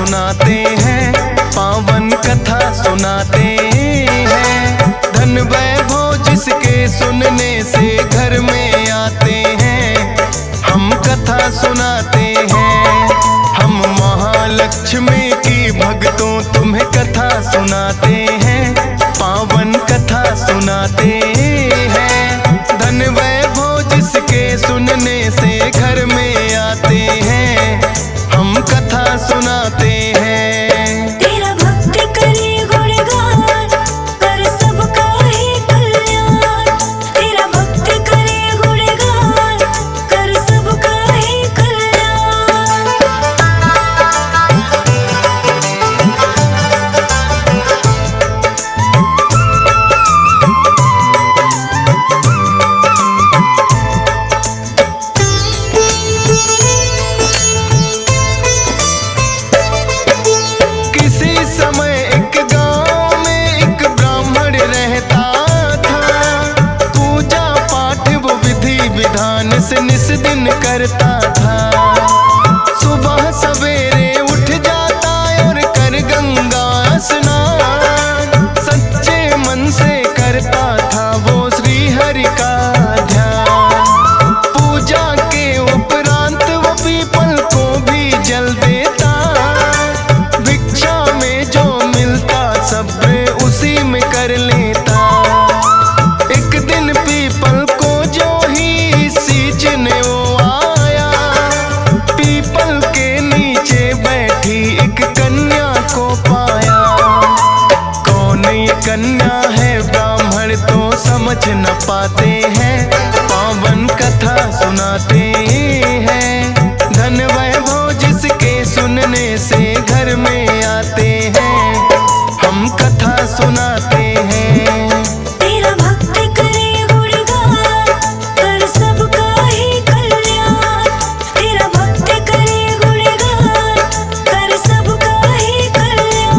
सुनाते हैं, पावन कथा सुनाते हैं। धन वैभव जिसके सुनने से घर में आते हैं, हम कथा सुनाते हैं। हम महालक्ष्मी की भक्तों तुम्हें कथा सुनाते हैं, पावन कथा सुनाते हैं। धन वैभव जिसके सुनने से घर में आते हैं, हम कथा सुनाते हैं। तेरा भक्त करे गुणगान, कर सबका ही कल्याण। तेरा भक्त करे गुणगान, कर सबका ही कल्याण। से निस दिन करता था, सुबह सवेरे उठ जाता और कर गंगा स्नान। सच्चे मन से करता था वो श्री हरि का ध्यान। पूजा के उपरांत वो पीपल को भी जल देता, भिक्षा में जो मिलता सब उसी में कर लेता। एक दिन पीपल को जो ही सींचने वो आया, पीपल के नीचे बैठी एक कन्या को पाया। कौन ये कन्या है ब्राह्मण तो समझ न पाते हैं, पावन कथा सुनाते हैं। धन वैभव जिसके सुनने से घर में आते हैं, हम कथा सुनाते हैं। तेरा भक्त करे गुणगान, कर सबका ही कल्याण। तेरा भक्त करे गुणगान, कर सबका ही कल्याण।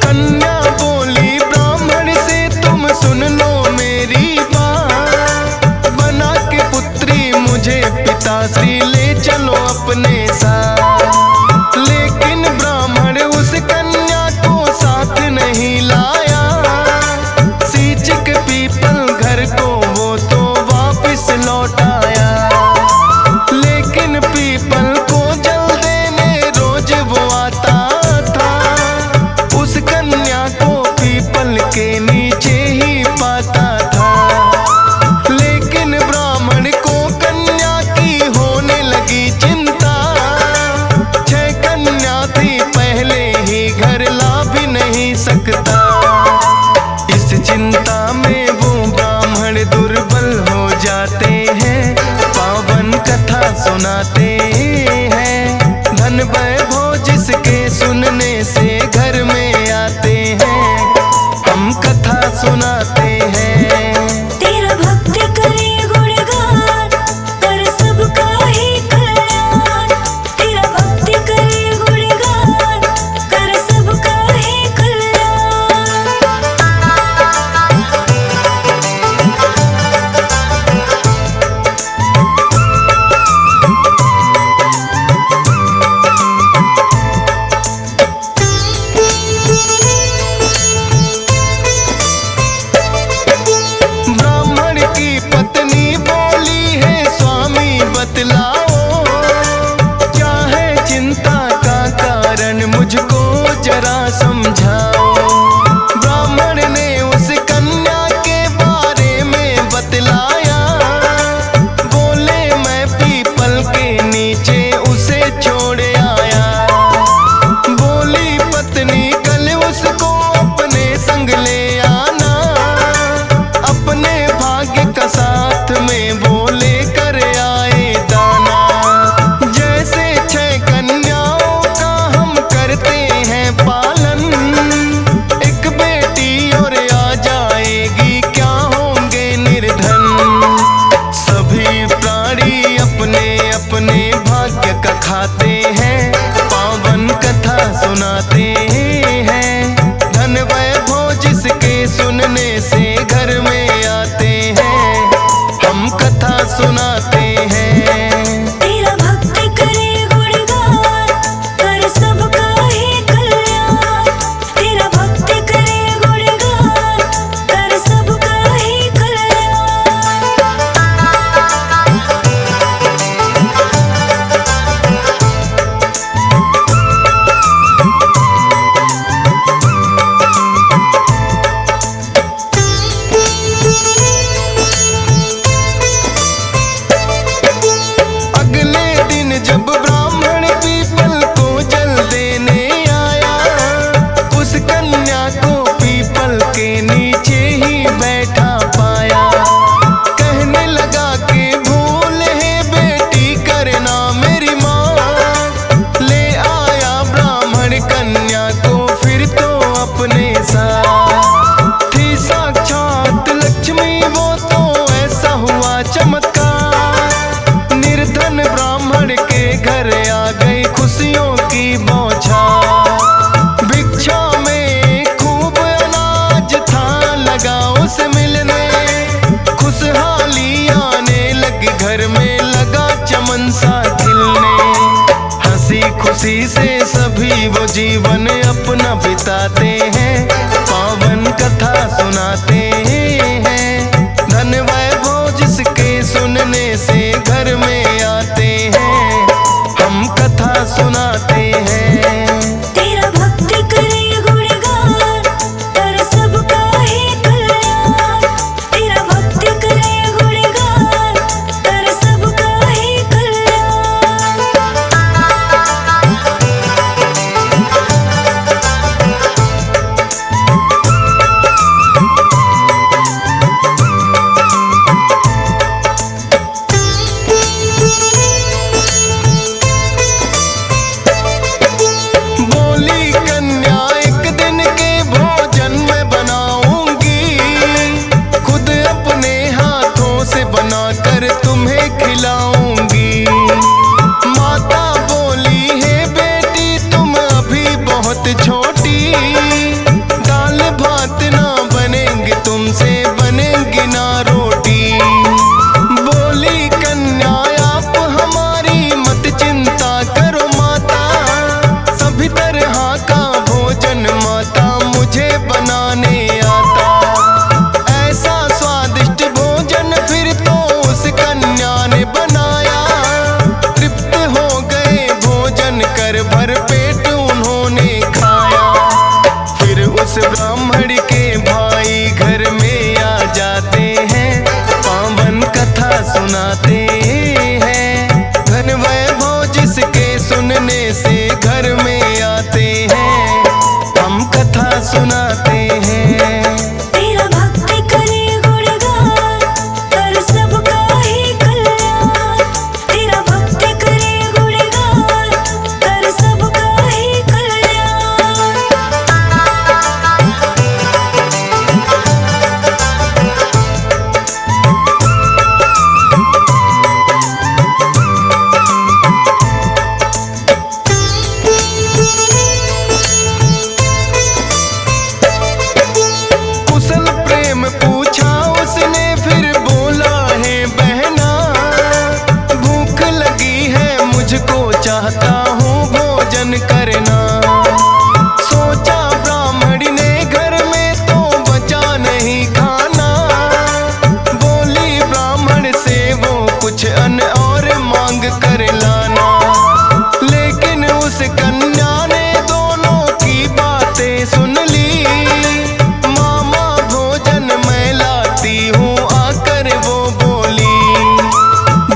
कन्या बोली ब्राह्मण से तुम सुन लो मेरी बात, बना के पुत्री मुझे पिताश्री ले चलो अपने साथ। लेकिन ब्राह्मण उस कन्या को साथ नहीं लाया, सींच के पीपल घर को वो तो वापिस लौट आया। लेकिन पीपल को जल देने रोज वो आता था, उस कन्या को पीपल के नीचे ही पाता था। लेकिन ब्राह्मण को कन्या की होने लगी चिंता, 6 कन्या थी पहले ही घर ला भी नहीं सकता। इस चिंता में वो ब्राह्मण दुर्बल हो जाते हैं, पावन कथा सुनाते हैं। धन वैभव जिसके सुनने से घर में आते हैं, हम कथा सुनाते हैं। तेरा भक्त करे गुणगान, कर सबका ही कल्याण। तेरा भक्त करे गुणगान, कर सबका ही कल्याण। ब्राह्मण की पत्नी बोली है स्वामी बतलाओ, क्या है चिंता का कारण मुझको जरा समझाओ। ब्राह्मण ने उस कन्या के बारे में बतलाया, बोले मैं पीपल के नीचे उसे छोड़ आया। बोली पत्नी कल उसको अपने संग ले आना, अपने भाग्य का साथ में वो लेकर आए दाना। जैसे 6 कन्याओं का हम करते हैं पालन, एक बेटी और आ जाएगी क्या होंगे निर्धन। सभी प्राणी अपने सुनाते हैं। धन वैभव जिसके सुनने से घर में आते हैं, हम कथा सुनाते हैं। तेरा भक्त करे गुणगान, कर सबका ही कल्याण। तेरा भक्त करे गुणगान, कर सबका ही कल्याण। अगले दिन जब ब्राह्मण पीपल को जल देने आया, उस कन्या को पीपल के नीचे ही बैठा पाया। कहने लगा कि भूल है बेटी करना मेरी माँ। ले आया ब्राह्मण कन्या को फिर तो अपने साथ। थी साक्षात लक्ष्मी वो तो ऐसा हुआ चमत्कार। निर्धन ब्राह्मण के घर आ गई खुशियों की बौछार। भिक्षा में खूब अनाज था लगा उसे मिलने। खुशहाली आने लगी घर में लगा चमन सा खिलने। हंसी खुशी से सभी वो जीवन अपना बिताते हैं, पावन कथा सुनाते हैं। धन वैभव जिसके सुनने से घर में आते हैं, हम कथा सुनाते हैं। तेरा भक्त करे गुणगान, कर सबका ही कल्याण। तेरा भक्त करे गुणगान, कर सबका ही कल्याण। बोली कन्या एक दिन के भोजन में बनाऊंगी, खुद अपने हाथों से बनाकर तुम्हें खिलाऊंगी। माता बोली है बेटी तुम अभी बहुत छोटी, दाल भात ना बनेंगे तुमसे बनेंगी ना रोटी। बोली कन्या आप हमारी मत चिंता करो माता, सभी तरह का भोजन माता मुझे बनाने आता। ऐसा स्वादिष्ट भोजन फिर तो उस कन्या ने बनाया। तृप्त हो गए भोजन कर भर पेट उन्होंने खाया। फिर उस ब्राह्मण के भाई घर में आ जाते हैं, पावन कथा सुनाते हैं। धन वैभव जिसके सुनने से घर में आते हैं, हम कथा सुनाते हैं। तेरा भक्त करे गुणगान, कर सबका ही कल्याण। तेरा भक्त करे गुणगान, कर सबका ही कल्याण। कुशल प्रेम पूछा उसने फिर बोला है बहना, भूख लगी है मुझको चाहता हूँ भोजन करना। सोचा ब्राह्मणी ने घर में तो बचा नहीं खाना। बोली ब्राह्मण से वो कुछ अन्न और मांग कर लाना। लेकिन उस कन्या ने दोनों की बातें सुन ली। मामा भोजन मैं लाती हूँ आकर वो बोली।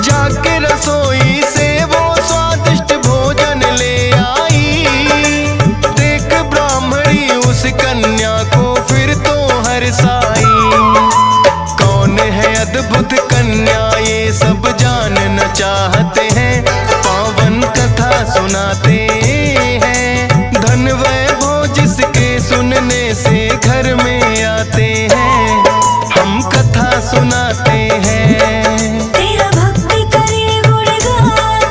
जाके रसोई से वो स्वादिष्ट भोजन ले आई। देख ब्राह्मणी उस कन्या को फिर तो हर्षाई। कौन है अद्भुत कन्या ये सब जानना चाहते हैं, पावन कथा सुनाते हैं। धन वैभव जिसके सुनने से घर में आते हैं, हम कथा सुनाते हैं। तेरा भक्त करे गुणगान,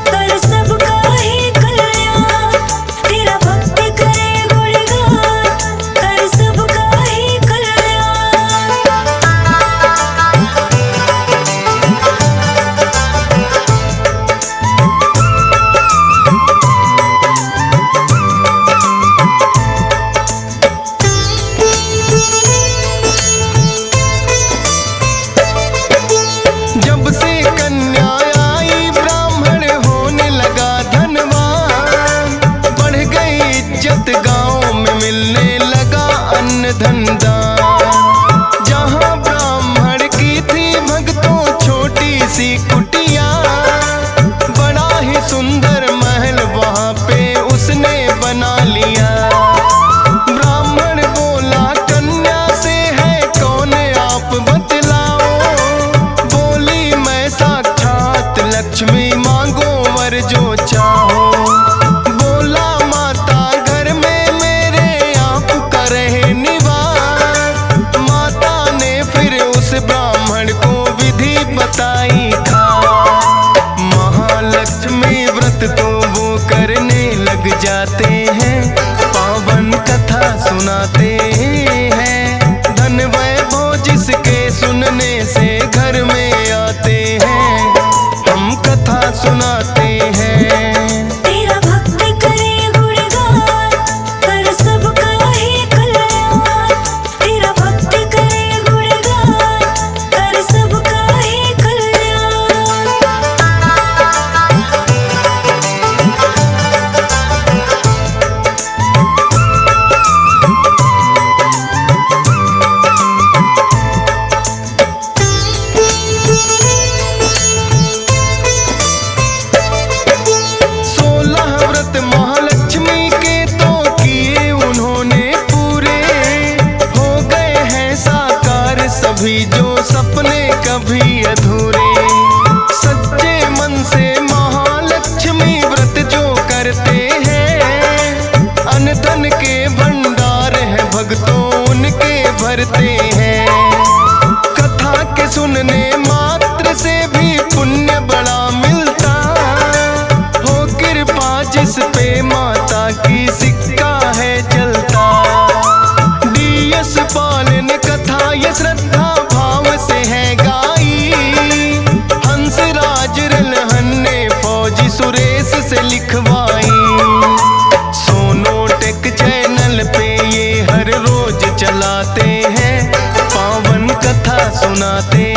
कर सबका ही कल्याण। तेरा भक्त करे गांव में मिलने लगा अन्न धन दान। जहां ब्राह्मण की थी भक्तों छोटी सी कुटिया, बड़ा ही सुंदर महल वहां पे उसने बना लिया। ब्राह्मण बोला कन्या से है कौन आप बतलाओ, बोली मैं साक्षात लक्ष्मी मांगो वर जो चाहो। बोला माता घर में मेरे आप का रहे निवास। माता ने फिर उस ब्राह्मण को विधि बताई खास। महालक्ष्मी व्रत तो वो करने लग जाते हैं, पावन कथा सुनाते हैं। धन वैभव जिसके सुनने से घर में आते हैं, हम कथा सुनाते हैं। तेरा भक्त करे गुणगान, कर सबका ही कल्याण। तेरा भक्त करे गुणगान, कर सबका ही कल्याण। महालक्ष्मी के तो किए उन्होंने पूरे, हो गए हैं साकार सभी जो सपने कभी अधूरे। सच्चे मन से महालक्ष्मी व्रत जो करते हैं, अन्न धन के भंडार है भक्तों उनके भरते हैं। कथा के सुनने मात्र से भी पुण्य बड़ा मिलता, हो कृपा जिस पे माता की सिक्का है चलता। डीएस पालन कथा ये श्रद्धा भाव से है गाई, हंसराज रलहन ने फौजी सुरेश से लिखवाई। सोनोटेक चैनल पे ये हर रोज चलाते हैं, पावन कथा सुनाते